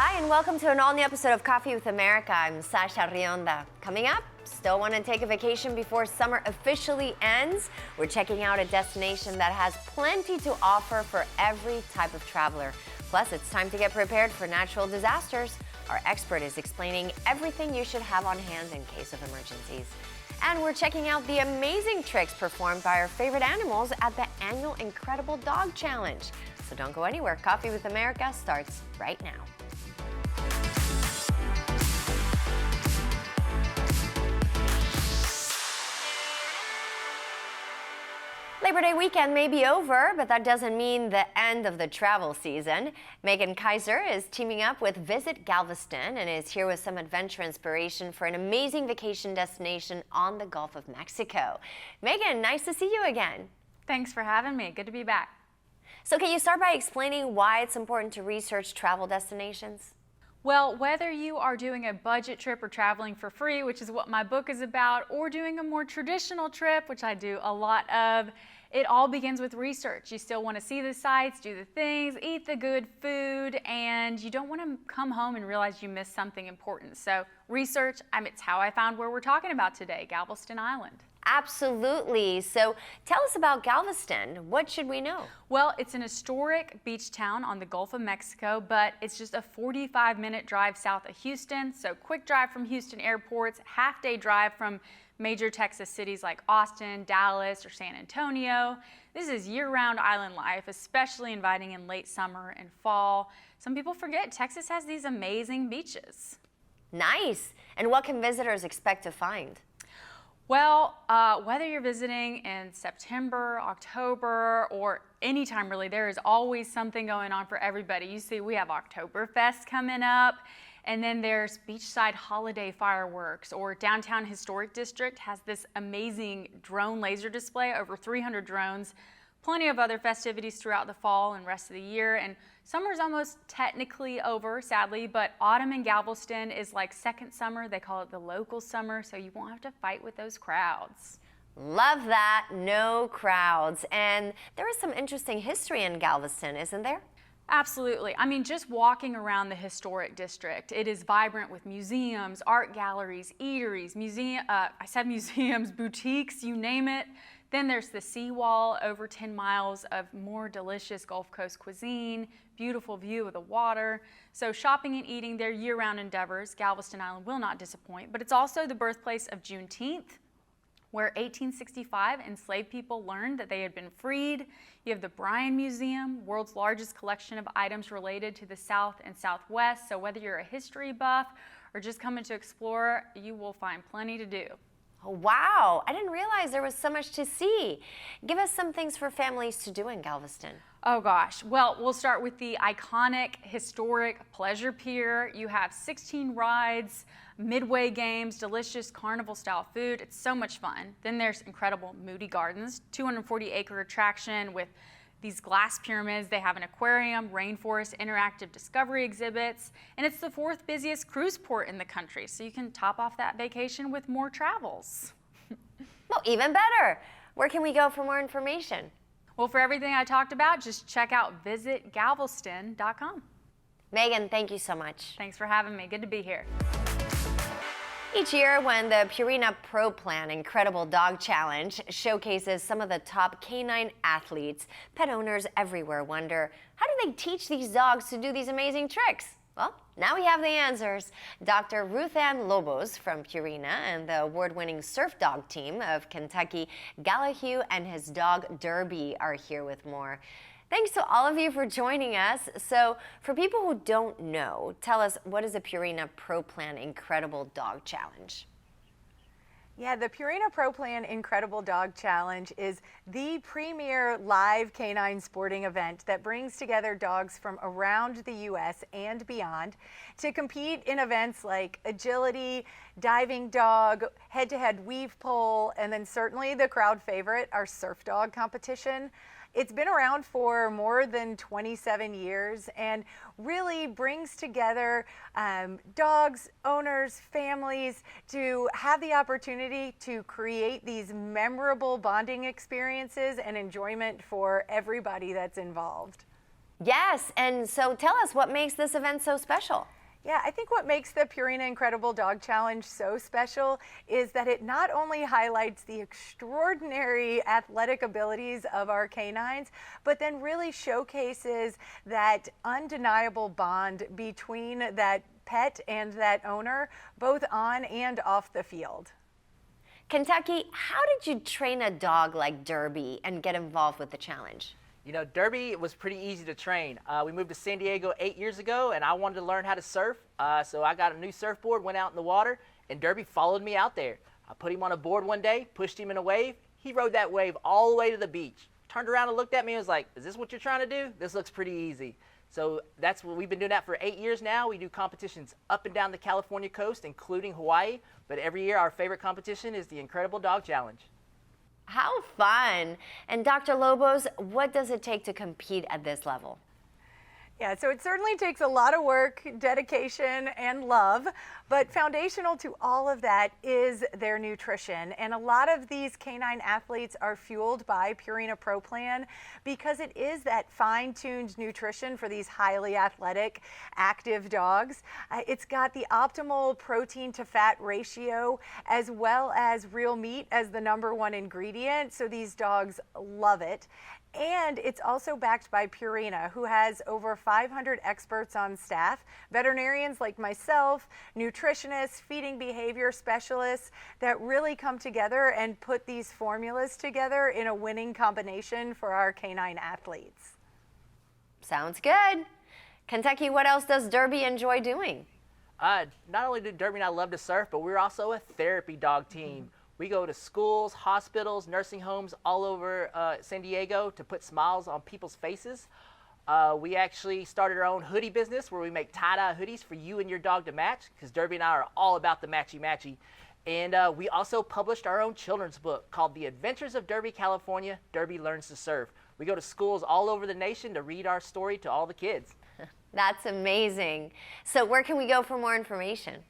Hi, and welcome to an all-new episode of Coffee with America. I'm Sasha Rionda. Coming up, still want to take a vacation before summer officially ends? We're checking out a destination that has plenty to offer for every type of traveler. Plus, it's time to get prepared for natural disasters. Our expert is explaining everything you should have on hand in case of emergencies. And we're checking out the amazing tricks performed by our favorite animals at the annual Incredible Dog Challenge. So don't go anywhere. Coffee with America starts right now. Labor Day weekend may be over, but that doesn't mean the end of the travel season. Megan Kaiser is teaming up with Visit Galveston and is here with some adventure inspiration for an amazing vacation destination on the Gulf of Mexico. Megan, nice to see you again. Thanks for having me. Good to be back. So can you start by explaining why it's important to research travel destinations? Well, whether you are doing a budget trip or traveling for free, which is what my book is about, or doing a more traditional trip, which I do a lot of, it all begins with research. You still want to see the sights, do the things, eat the good food, and you don't want to come home and realize you missed something important. So research, it's how I found where we're talking about today, Galveston Island. Absolutely. So tell us about Galveston. What should we know? Well, it's an historic beach town on the Gulf of Mexico, but it's just a 45-minute drive south of Houston. So quick drive from Houston airports, half-day drive from major Texas cities like Austin, Dallas, or San Antonio. This is year-round island life, especially inviting in late summer and fall. Some people forget Texas has these amazing beaches. Nice. And what can visitors expect to find? Well, whether you're visiting in September, October, or anytime really, there is always something going on for everybody. You see, we have Oktoberfest coming up, and then there's beachside holiday fireworks, or Downtown Historic District has this amazing drone laser display, over 300 drones. Plenty of other festivities throughout the fall and rest of the year, and summer's almost technically over, sadly, but autumn in Galveston is like second summer. They call it the local summer, so you won't have to fight with those crowds. Love that, no crowds. And there is some interesting history in Galveston, isn't there? Absolutely. Just walking around the historic district, it is vibrant with museums, art galleries, eateries, museums, boutiques, you name it. Then there's the seawall, over 10 miles of more delicious Gulf Coast cuisine, beautiful view of the water. So shopping and eating, they're year-round endeavors. Galveston Island will not disappoint, but it's also the birthplace of Juneteenth, where 1865 enslaved people learned that they had been freed. You have the Bryan Museum, world's largest collection of items related to the South and Southwest. So whether you're a history buff or just coming to explore, you will find plenty to do. Oh, wow, I didn't realize there was so much to see. Give us some things for families to do in Galveston. Oh gosh, well, we'll start with the iconic, historic Pleasure Pier. You have 16 rides, midway games, delicious carnival-style food. It's so much fun. Then there's incredible Moody Gardens, 240-acre attraction with these glass pyramids. They have an aquarium, rainforest, interactive discovery exhibits, and it's the 4th busiest cruise port in the country, so you can top off that vacation with more travels. Well, even better. Where can we go for more information? Well, for everything I talked about, just check out visitgalveston.com. Megan, thank you so much. Thanks for having me. Good to be here. Each year, when the Purina Pro Plan Incredible Dog Challenge showcases some of the top canine athletes, pet owners everywhere wonder, how do they teach these dogs to do these amazing tricks? Well, now we have the answers. Dr. Ruth Ann Lobos from Purina and the award-winning Surf Dog team of Kentucky, Galahue and his dog Derby, are here with more. Thanks to all of you for joining us. So for people who don't know, tell us, what is the Purina Pro Plan Incredible Dog Challenge? Yeah, the Purina Pro Plan Incredible Dog Challenge is the premier live canine sporting event that brings together dogs from around the U.S. and beyond to compete in events like agility, diving dog, head-to-head weave pole, and then certainly the crowd favorite, our surf dog competition. It's been around for more than 27 years and really brings together dogs, owners, families to have the opportunity to create these memorable bonding experiences and enjoyment for everybody that's involved. Yes, and so tell us what makes this event so special. Yeah, I think what makes the Purina Incredible Dog Challenge so special is that it not only highlights the extraordinary athletic abilities of our canines, but then really showcases that undeniable bond between that pet and that owner, both on and off the field. Kentucky, how did you train a dog like Derby and get involved with the challenge? You know, Derby was pretty easy to train. We moved to San Diego 8 years ago, and I wanted to learn how to surf. So I got a new surfboard, went out in the water, and Derby followed me out there. I put him on a board one day, pushed him in a wave. He rode that wave all the way to the beach. Turned around and looked at me and was like, "Is this what you're trying to do? This looks pretty easy." So that's what we've been doing that for 8 years now. We do competitions up and down the California coast, including Hawaii. But every year, our favorite competition is the Incredible Dog Challenge. How fun! And Dr. Lobos, what does it take to compete at this level? Yeah, so it certainly takes a lot of work, dedication, and love, but foundational to all of that is their nutrition. And a lot of these canine athletes are fueled by Purina Pro Plan because it is that fine-tuned nutrition for these highly athletic, active dogs. It's got the optimal protein to fat ratio as well as real meat as the #1 ingredient, so these dogs love it. And it's also backed by Purina, who has over 500 experts on staff, veterinarians like myself, nutritionists, feeding behavior specialists that really come together and put these formulas together in a winning combination for our canine athletes. Sounds good. Kentucky, what else does Derby enjoy doing? Not only do Derby and I love to surf, but we're also a therapy dog team. We go to schools, hospitals, nursing homes all over San Diego to put smiles on people's faces. We actually started our own hoodie business where we make tie-dye hoodies for you and your dog to match, because Derby and I are all about the matchy-matchy. And we also published our own children's book called The Adventures of Derby, California, Derby Learns to Surf. We go to schools all over the nation to read our story to all the kids. That's amazing. So where can we go for more information?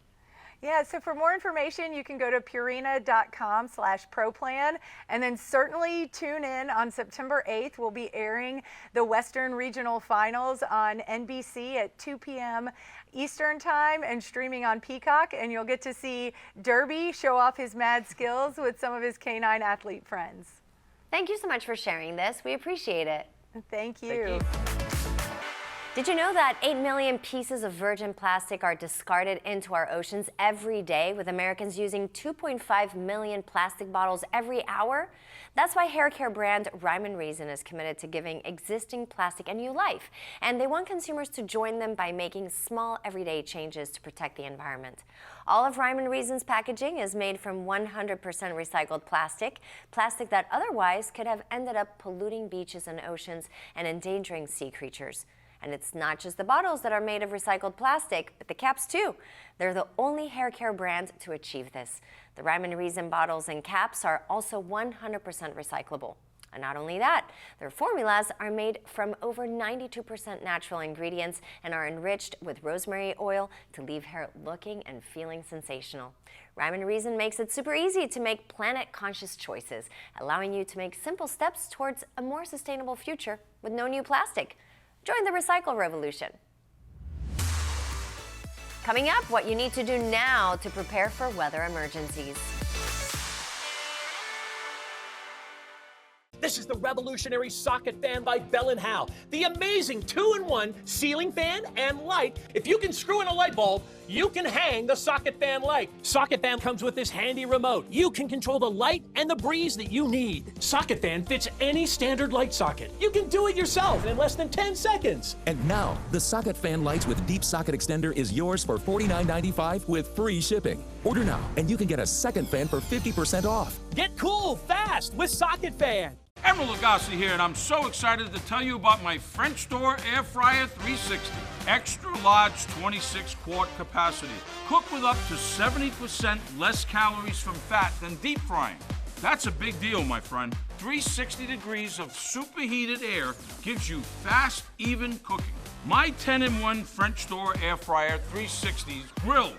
Yeah, so for more information, you can go to purina.com/ProPlan, and then certainly tune in on September 8th. We'll be airing the Western Regional Finals on NBC at 2 p.m. Eastern Time and streaming on Peacock, and you'll get to see Derby show off his mad skills with some of his canine athlete friends. Thank you so much for sharing this. We appreciate it. Thank you. Thank you. Did you know that 8 million pieces of virgin plastic are discarded into our oceans every day, with Americans using 2.5 million plastic bottles every hour? That's why hair care brand Rhyme & Reason is committed to giving existing plastic a new life, and they want consumers to join them by making small, everyday changes to protect the environment. All of Rhyme & Reason's packaging is made from 100% recycled plastic that otherwise could have ended up polluting beaches and oceans and endangering sea creatures. And it's not just the bottles that are made of recycled plastic, but the caps too. They're the only hair care brand to achieve this. The Rhyme & Reason bottles and caps are also 100% recyclable. And not only that, their formulas are made from over 92% natural ingredients and are enriched with rosemary oil to leave hair looking and feeling sensational. Rhyme & Reason makes it super easy to make planet-conscious choices, allowing you to make simple steps towards a more sustainable future with no new plastic. Join the recycle revolution. Coming up, what you need to do now to prepare for weather emergencies. This is the revolutionary socket fan by Bell & Howell. The amazing 2-in-1 ceiling fan and light. If you can screw in a light bulb, you can hang the socket fan light. Socket fan comes with this handy remote. You can control the light and the breeze that you need. Socket fan fits any standard light socket. You can do it yourself in less than 10 seconds. And now, the Socket Fan Lights with Deep Socket Extender is yours for $49.95 with free shipping. Order now, and you can get a second fan for 50% off. Get cool fast with Socket Fan. Emeril Lagasse here, and I'm so excited to tell you about my French Door Air Fryer 360. Extra large 26-quart capacity. Cook with up to 70% less calories from fat than deep frying. That's a big deal, my friend. 360 degrees of superheated air gives you fast, even cooking. My 10-in-1 French Door Air Fryer 360 grills,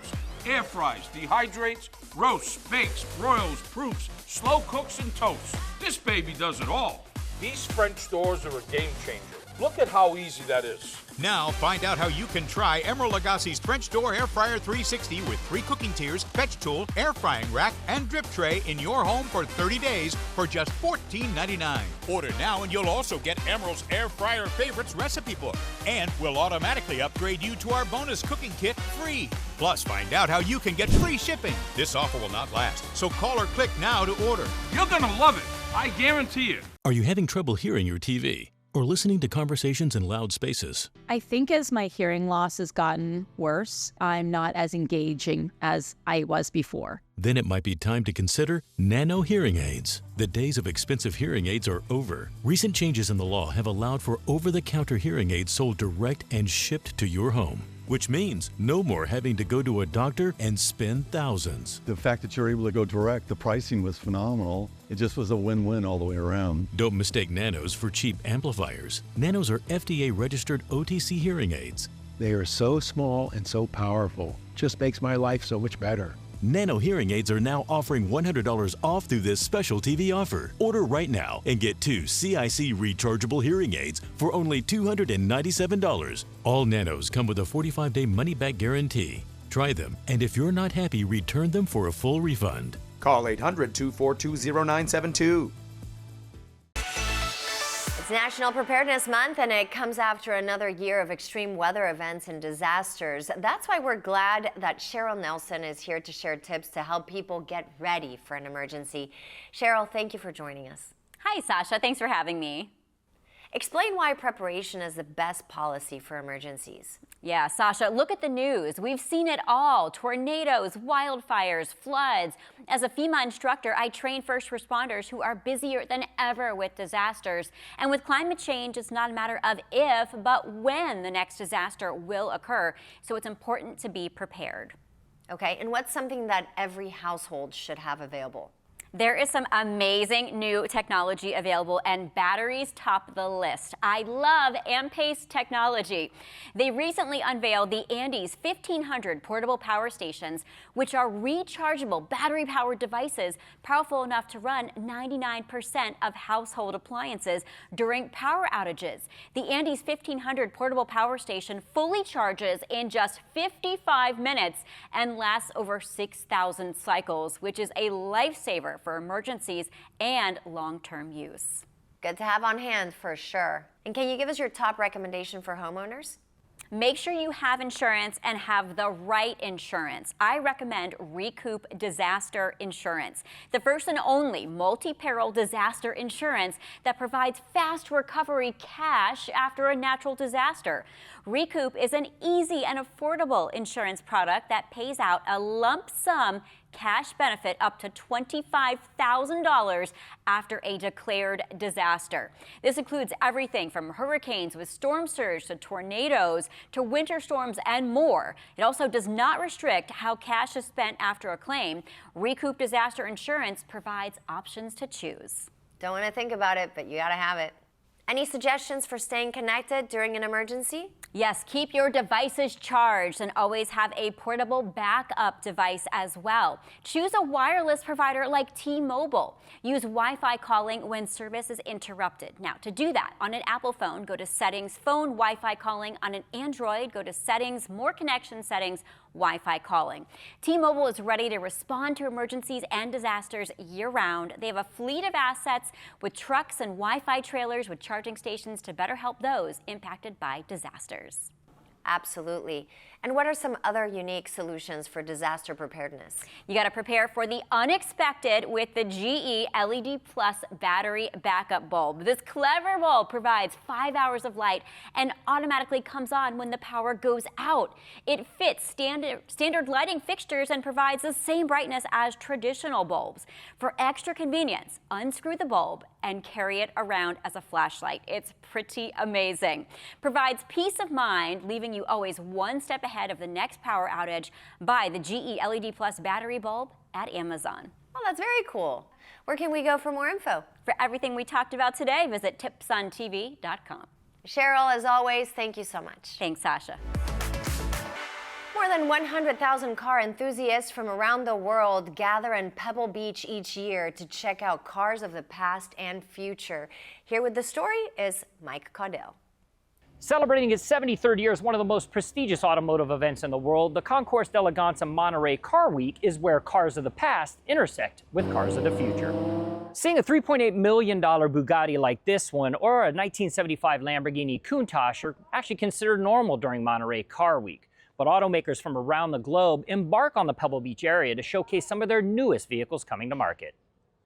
air fries, dehydrates, roasts, bakes, broils, proofs, slow cooks, and toasts. This baby does it all. These French doors are a game changer. Look at how easy that is. Now find out how you can try Emeril Lagasse's French Door Air Fryer 360 with 3 cooking tiers, fetch tool, air frying rack, and drip tray in your home for 30 days for just $14.99. Order now and you'll also get Emeril's Air Fryer Favorites recipe book. And we'll automatically upgrade you to our bonus cooking kit free. Plus, find out how you can get free shipping. This offer will not last, so call or click now to order. You're gonna love it. I guarantee it. Are you having trouble hearing your TV or listening to conversations in loud spaces? I think as my hearing loss has gotten worse, I'm not as engaging as I was before. Then it might be time to consider nano hearing aids. The days of expensive hearing aids are over. Recent changes in the law have allowed for over-the-counter hearing aids sold direct and shipped to your home, which means no more having to go to a doctor and spend thousands. The fact that you're able to go direct, the pricing was phenomenal. It just was a win-win all the way around. Don't mistake nanos for cheap amplifiers. Nanos are FDA-registered OTC hearing aids. They are so small and so powerful. Just makes my life so much better. Nano hearing aids are now offering $100 off through this special TV offer. Order right now and get 2 CIC rechargeable hearing aids for only $297. All Nanos come with a 45-day money-back guarantee. Try them, and if you're not happy, return them for a full refund. Call 800-242-0972. It's National Preparedness Month, and it comes after another year of extreme weather events and disasters. That's why we're glad that Cheryl Nelson is here to share tips to help people get ready for an emergency. Cheryl, thank you for joining us. Hi, Sasha. Thanks for having me. Explain why preparation is the best policy for emergencies. Yeah, Sasha, look at the news. We've seen it all. Tornadoes, wildfires, floods. As a FEMA instructor, I train first responders who are busier than ever with disasters. And with climate change, it's not a matter of if, but when the next disaster will occur. So it's important to be prepared. Okay, and what's something that every household should have available? There is some amazing new technology available, and batteries top the list. I love AmPace technology. They recently unveiled the Andes 1500 portable power stations, which are rechargeable battery-powered devices powerful enough to run 99% of household appliances during power outages. The Andes 1500 portable power station fully charges in just 55 minutes and lasts over 6,000 cycles, which is a lifesaver for emergencies and long-term use. Good to have on hand for sure. And can you give us your top recommendation for homeowners? Make sure you have insurance and have the right insurance. I recommend Recoup Disaster Insurance, the first and only multi-peril disaster insurance that provides fast recovery cash after a natural disaster. Recoup is an easy and affordable insurance product that pays out a lump sum cash benefit up to $25,000 after a declared disaster. This includes everything from hurricanes with storm surge to tornadoes to winter storms and more. It also does not restrict how cash is spent after a claim. Recoup Disaster Insurance provides options to choose. Don't want to think about it, but you got to have it. Any suggestions for staying connected during an emergency? Yes, keep your devices charged and always have a portable backup device as well. Choose a wireless provider like T-Mobile. Use Wi-Fi calling when service is interrupted. Now, to do that, on an Apple phone, go to Settings, Phone Wi-Fi Calling. On an Android, go to Settings, More Connection Settings, Wi-Fi Calling. T-Mobile is ready to respond to emergencies and disasters year-round. They have a fleet of assets with trucks and Wi-Fi trailers with charging stations to better help those impacted by disasters. Absolutely. And what are some other unique solutions for disaster preparedness? You got to prepare for the unexpected with the GE LED Plus battery backup bulb. This clever bulb provides 5 hours of light and automatically comes on when the power goes out. It fits standard lighting fixtures and provides the same brightness as traditional bulbs. For extra convenience, unscrew the bulb and carry it around as a flashlight. It's pretty amazing. Provides peace of mind, leaving you always one step ahead of the next power outage. Buy the GE LED Plus battery bulb at Amazon. Well, that's very cool. Where can we go for more info? For everything we talked about today, visit tipsuntv.com. Cheryl, as always, thank you so much. Thanks, Sasha. More than 100,000 car enthusiasts from around the world gather in Pebble Beach each year to check out cars of the past and future. Here with the story is Mike Caudell. Celebrating its 73rd year as one of the most prestigious automotive events in the world, the Concours d'Elegance Monterey Car Week is where cars of the past intersect with cars of the future. Seeing a $3.8 million Bugatti like this one or a 1975 Lamborghini Countach are actually considered normal during Monterey Car Week. But automakers from around the globe embark on the Pebble Beach area to showcase some of their newest vehicles coming to market.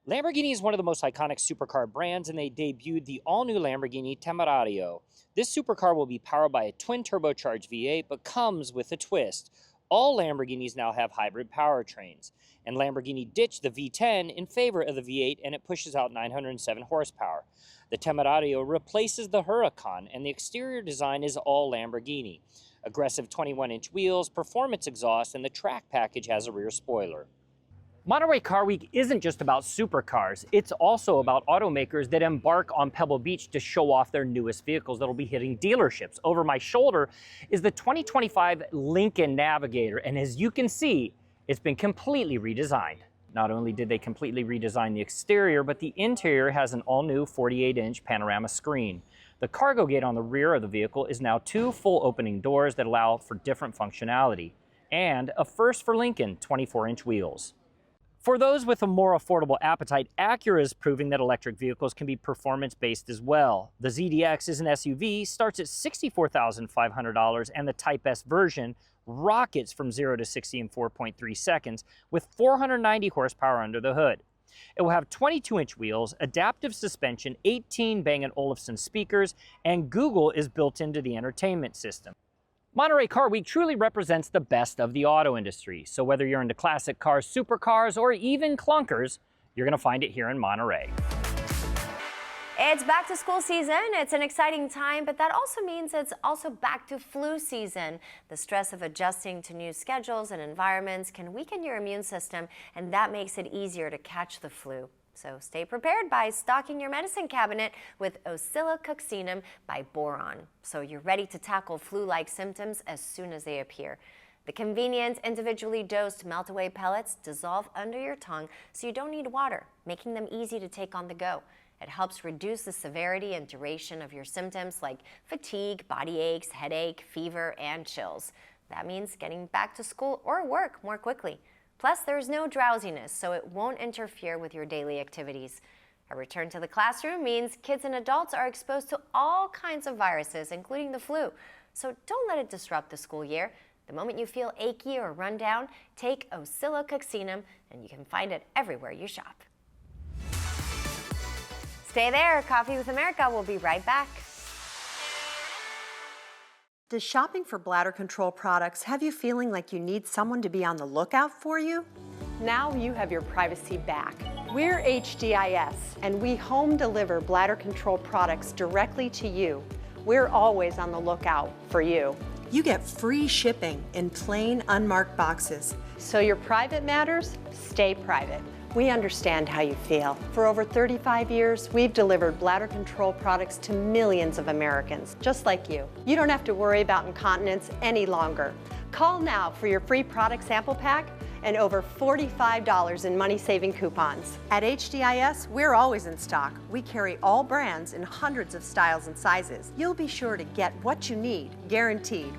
Lamborghini is one of the most iconic supercar brands, and they debuted the all-new Lamborghini Temerario. This supercar will be powered by a twin-turbocharged V8, but comes with a twist. All Lamborghinis now have hybrid powertrains, and Lamborghini ditched the V10 in favor of the V8, and it pushes out 907 horsepower. The Temerario replaces the Huracan, and the exterior design is all Lamborghini. Aggressive 21-inch wheels, performance exhaust, and the track package has a rear spoiler. Monterey Car Week isn't just about supercars, it's also about automakers that embark on Pebble Beach to show off their newest vehicles that'll be hitting dealerships. Over my shoulder is the 2025 Lincoln Navigator, and as you can see, it's been completely redesigned. Not only did they completely redesign the exterior, but the interior has an all-new 48-inch panorama screen. The cargo gate on the rear of the vehicle is now 2 full opening doors that allow for different functionality. And a first for Lincoln, 24-inch wheels. For those with a more affordable appetite, Acura is proving that electric vehicles can be performance-based as well. The ZDX is an SUV, starts at $64,500, and the Type S version rockets from 0 to 60 in 4.3 seconds with 490 horsepower under the hood. It will have 22-inch wheels, adaptive suspension, 18 Bang & Olufsen speakers, and Google is built into the entertainment system. Monterey Car Week truly represents the best of the auto industry, so whether you're into classic cars, supercars, or even clunkers, you're going to find it here in Monterey. It's back to school season. It's an exciting time, but that also means it's also back to flu season. The stress of adjusting to new schedules and environments can weaken your immune system, and that makes it easier to catch the flu. So stay prepared by stocking your medicine cabinet with oscillococcinum by Boron, so you're ready to tackle flu-like symptoms as soon as they appear. The convenient, individually dosed melt-away pellets dissolve under your tongue so you don't need water, making them easy to take on the go. It helps reduce the severity and duration of your symptoms like fatigue, body aches, headache, fever, and chills. That means getting back to school or work more quickly. Plus, there's no drowsiness, so it won't interfere with your daily activities. A return to the classroom means kids and adults are exposed to all kinds of viruses, including the flu. So don't let it disrupt the school year. The moment you feel achy or run down, take oscillococcinum, and you can find it everywhere you shop. Stay there. Coffee with America will be right back. Does shopping for bladder control products have you feeling like you need someone to be on the lookout for you? Now you have your privacy back. We're HDIS, and we home deliver bladder control products directly to you. We're always on the lookout for you. You get free shipping in plain, unmarked boxes. So your private matters stay private. We understand how you feel. For over 35 years, we've delivered bladder control products to millions of Americans, just like you. You don't have to worry about incontinence any longer. Call now for your free product sample pack and over $45 in money-saving coupons. At HDIS, we're always in stock. We carry all brands in hundreds of styles and sizes. You'll be sure to get what you need, guaranteed.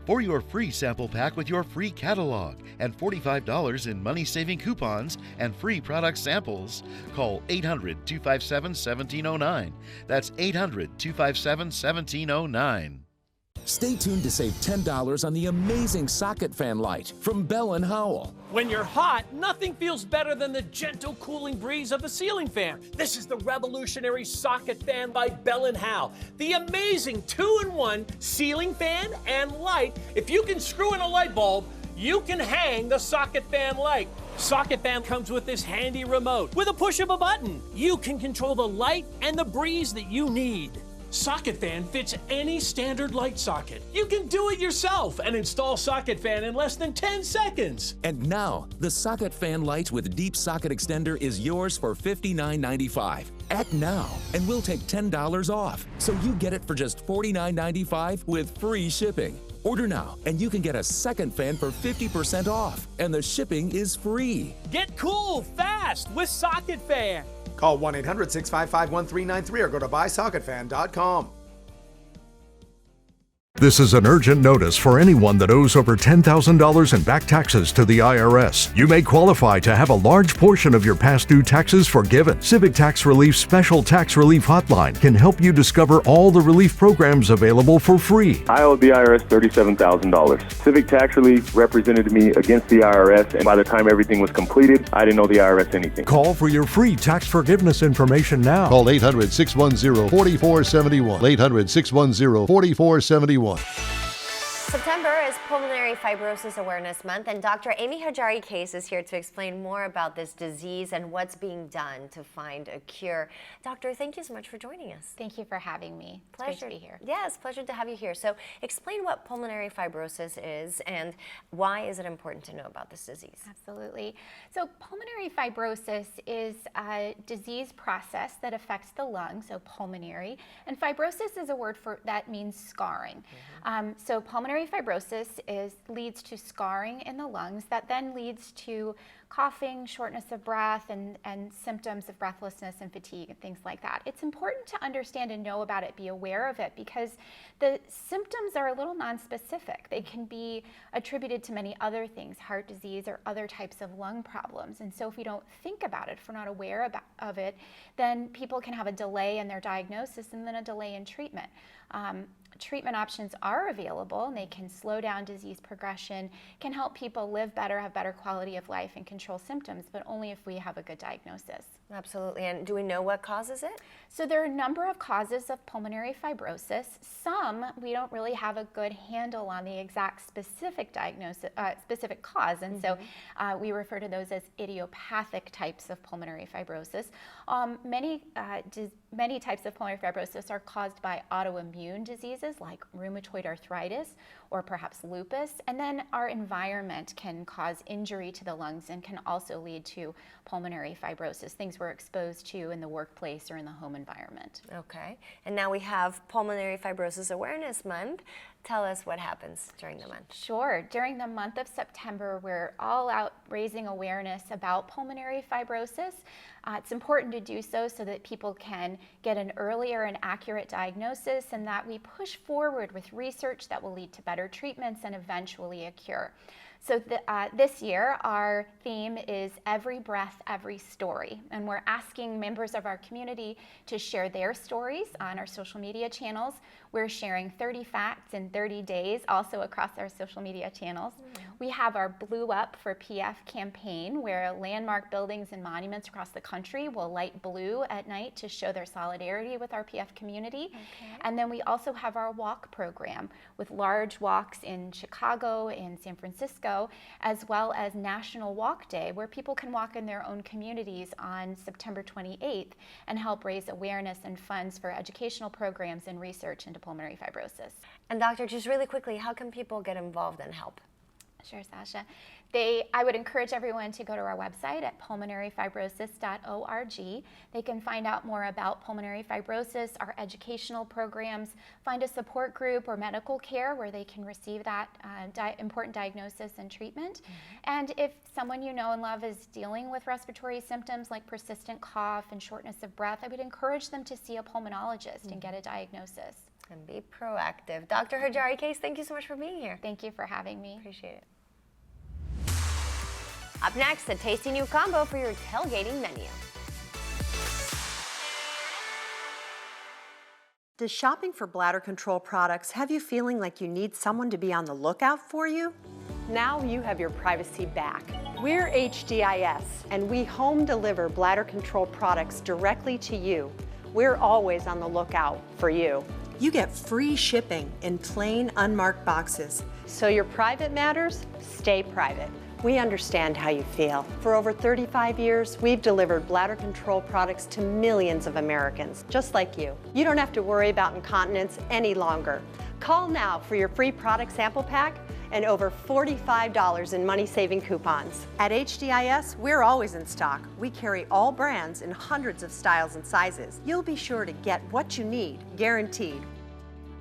For your free sample pack with your free catalog and $45 in money-saving coupons and free product samples, call 800-257-1709. That's 800-257-1709. Stay tuned to save $10 on the amazing socket fan light from Bell & Howell. When you're hot, nothing feels better than the gentle cooling breeze of a ceiling fan. This is the revolutionary socket fan by Bell & Howell. The amazing 2-in-1 ceiling fan and light. If you can screw in a light bulb, you can hang the socket fan light. Socket fan comes with this handy remote. With a push of a button, you can control the light and the breeze that you need. Socket fan fits any standard light socket. You can do it yourself and install socket fan in less than 10 seconds. And now, the socket fan light with deep socket extender is yours for $59.95. Act now, and we'll take $10 off. So you get it for just $49.95 with free shipping. Order now, and you can get a second fan for 50% off, and the shipping is free. Get cool fast with socket fan. Call 1-800-655-1393 or go to buysocketfan.com. This is an urgent notice for anyone that owes over $10,000 in back taxes to the IRS. You may qualify to have a large portion of your past due taxes forgiven. Civic Tax Relief's Special Tax Relief Hotline can help you discover all the relief programs available for free. I owed the IRS $37,000. Civic Tax Relief represented me against the IRS, and by the time everything was completed, I didn't owe the IRS anything. Call for your free tax forgiveness information now. Call 800-610-4471. 800-610-4471. September is Pulmonary Fibrosis Awareness Month, and Dr. Amy Hajari-Case is here to explain more about this disease and what's being done to find a cure. Doctor, thank you so much for joining us. Thank you for having me. It's great to be here. Yes, pleasure to have you here. So explain what pulmonary fibrosis is and why is it important to know about this disease? Absolutely. So pulmonary fibrosis is a disease process that affects the lungs, so pulmonary, and fibrosis is a word that means scarring. So pulmonary fibrosis leads to scarring in the lungs that then leads to coughing, shortness of breath, and symptoms of breathlessness and fatigue and things like that. It's important to understand and know about it, be aware of it, because the symptoms are a little nonspecific. They can be attributed to many other things, heart disease or other types of lung problems. And so if we don't think about it, if we're not aware of it, then people can have a delay in their diagnosis and then a delay in treatment. Treatment options are available, and they can slow down disease progression, can help people live better, have better quality of life, and control symptoms, but only if we have a good diagnosis. Absolutely. And do we know what causes it? So there are a number of causes of pulmonary fibrosis. Some we don't really have a good handle on the exact specific diagnosis, specific cause, and so we refer to those as idiopathic types of pulmonary fibrosis. Many types of pulmonary fibrosis are caused by autoimmune diseases like rheumatoid arthritis or perhaps lupus, and then our environment can cause injury to the lungs and can also lead to pulmonary fibrosis, things we're exposed to in the workplace or in the home environment. Okay, and now we have Pulmonary Fibrosis Awareness Month. Tell us what happens during the month. Sure. During the month of September, we're all out raising awareness about pulmonary fibrosis. It's important to do so that people can get an earlier and accurate diagnosis, and that we push forward with research that will lead to better treatments and eventually a cure. So this year, our theme is Every Breath, Every Story. And we're asking members of our community to share their stories on our social media channels. We're sharing 30 facts in 30 days, also across our social media channels. We have our Blue Up for PF campaign, where landmark buildings and monuments across the country will light blue at night to show their solidarity with our PF community. And then we also have our walk program with large walks in Chicago, in San Francisco, as well as National Walk Day, where people can walk in their own communities on September 28th and help raise awareness and funds for educational programs and research into pulmonary fibrosis. And doctor, just really quickly, how can people get involved and help? Sure, Sasha. I would encourage everyone to go to our website at pulmonaryfibrosis.org. They can find out more about pulmonary fibrosis, our educational programs, find a support group or medical care where they can receive that important diagnosis and treatment. And if someone you know and love is dealing with respiratory symptoms like persistent cough and shortness of breath, I would encourage them to see a pulmonologist and get a diagnosis. And be proactive. Dr. Hajari-Case, thank you so much for being here. Thank you for having me. Appreciate it. Up next, a tasty new combo for your tailgating menu. Does shopping for bladder control products have you feeling like you need someone to be on the lookout for you? Now you have your privacy back. We're HDIS, and we home deliver bladder control products directly to you. We're always on the lookout for you. You get free shipping in plain, unmarked boxes. So your private matters stay private. We understand how you feel. For over 35 years, we've delivered bladder control products to millions of Americans, just like you. You don't have to worry about incontinence any longer. Call now for your free product sample pack and over $45 in money-saving coupons. At HDIS, we're always in stock. We carry all brands in hundreds of styles and sizes. You'll be sure to get what you need, guaranteed.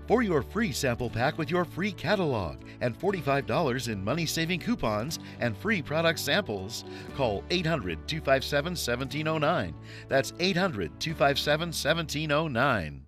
For your free sample pack with your free catalog and $45 in money-saving coupons and free product samples, call 800-257-1709. That's 800-257-1709.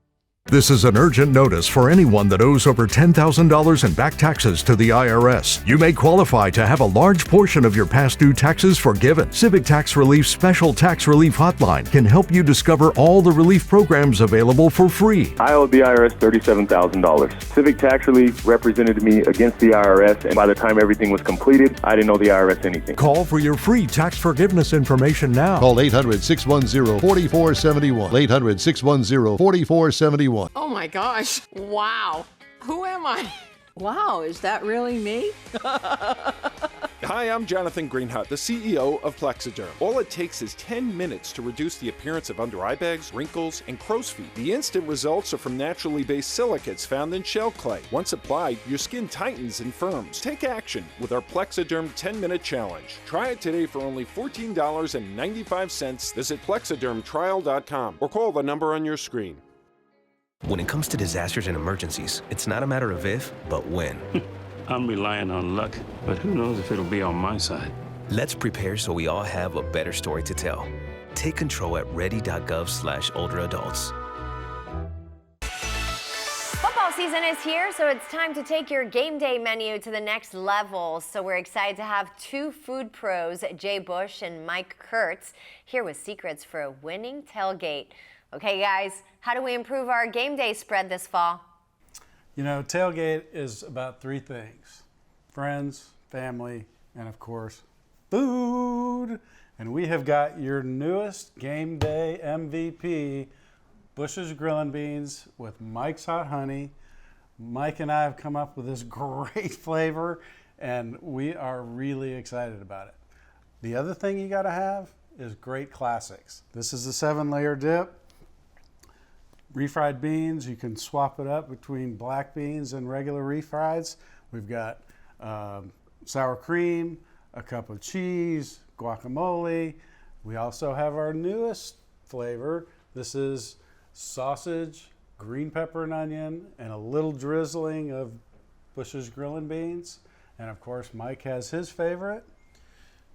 This is an urgent notice for anyone that owes over $10,000 in back taxes to the IRS. You may qualify to have a large portion of your past due taxes forgiven. Civic Tax Relief's Special Tax Relief Hotline can help you discover all the relief programs available for free. I owed the IRS $37,000. Civic Tax Relief represented me against the IRS, and by the time everything was completed, I didn't owe the IRS anything. Call for your free tax forgiveness information now. Call 800-610-4471. 800-610-4471. Oh my gosh. Wow. Who am I? Wow, is that really me? Hi, I'm Jonathan Greenhut, the CEO of Plexiderm. All it takes is 10 minutes to reduce the appearance of under eye bags, wrinkles, and crow's feet. The instant results are from naturally based silicates found in shell clay. Once applied, your skin tightens and firms. Take action with our Plexiderm 10-minute challenge. Try it today for only $14.95. Visit plexidermtrial.com or call the number on your screen. When it comes to disasters and emergencies, it's not a matter of if, but when. I'm relying on luck, but who knows if it'll be on my side. Let's prepare so we all have a better story to tell. Take control at ready.gov/olderadults. Football season is here, so it's time to take your game day menu to the next level. So we're excited to have two food pros, Jay Bush and Mike Kurtz, here with secrets for a winning tailgate. Okay, guys, how do we improve our game day spread this fall? You know, tailgate is about three things: friends, family, and of course, food. And we have got your newest game day MVP, Bush's Grillin' Beans with Mike's Hot Honey. Mike and I have come up with this great flavor, and we are really excited about it. The other thing you gotta have is great classics. This is the 7-layer dip. Refried beans, you can swap it up between black beans and regular refrieds. We've got sour cream, a cup of cheese, guacamole. We also have our newest flavor. This is sausage, green pepper and onion, and a little drizzling of Bush's Grillin' Beans. And of course, Mike has his favorite.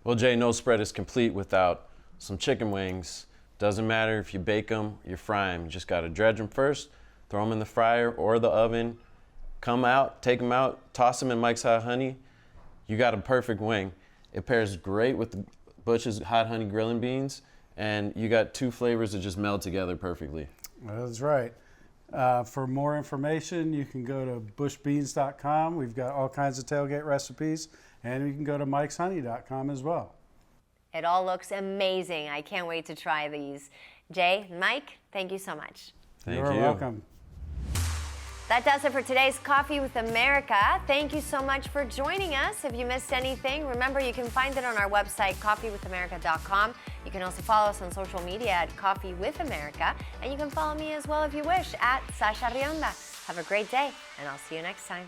Well, Jay, no spread is complete without some chicken wings. Doesn't matter if you bake them, you fry them. You just got to dredge them first, throw them in the fryer or the oven, come out, take them out, toss them in Mike's Hot Honey. You got a perfect wing. It pairs great with Bush's Hot Honey Grillin' Beans, and you got two flavors that just meld together perfectly. That's right. For more information, you can go to bushbeans.com. We've got all kinds of tailgate recipes, and you can go to mikeshoney.com as well. It all looks amazing. I can't wait to try these. Jay, Mike, thank you so much. You're welcome. That does it for today's Coffee with America. Thank you so much for joining us. If you missed anything, remember you can find it on our website, coffeewithamerica.com. You can also follow us on social media at Coffee with America. And you can follow me as well if you wish at Sasha Rionda. Have a great day, and I'll see you next time.